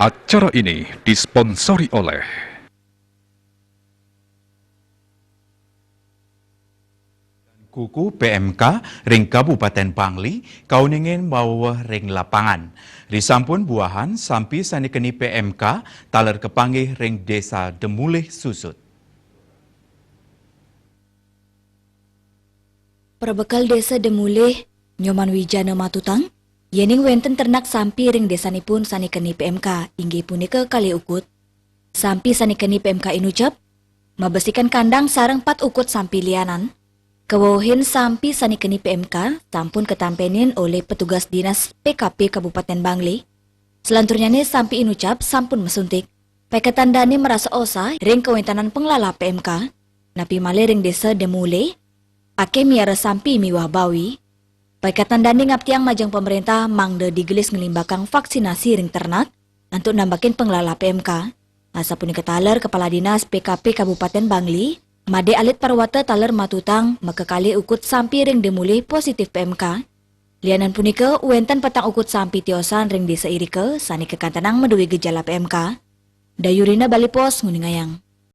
Acara ini disponsori oleh Kuku PMK ring Kabupaten Bangli kauningin bawa ring lapangan. Disampun buahan sampai sanikeni PMK taler kepanggih ring desa Demulih Susut. Perbekal desa Demulih, Nyoman Wijana Matutang, yening wenten ternak sampi ring desanipun sanikeni PMK, inggih punika kali ukut. Sampi sanikeni PMK inucap, mabesikan kandang sareng 4 ukut sampi lianan. Kewohin sampi sanikeni PMK sampun ketampenin oleh petugas dinas PKP Kabupaten Bangli. Selanturnya nih sampi inucap sampun mesuntik. Peketandani merasa osa ring kewentanan pengelola PMK. Napi male ring desa Demulih, ake miara sampi miwah bawi. Peketandani ngaptiang majang pemerintah mangde digelis ngelimbakang vaksinasi ring ternak untuk nambakin pengelola PMK. Asa punika taler Kepala Dinas PKP Kabupaten Bangli, Made Alit Parwata taler matutang makekali ukut sampi ring Demulih positif PMK. Lianan punika wenten petang ukut sampi tiosan ring desa irike sani kekantanang medui gejala PMK. Dayurina Balipos nguningayang.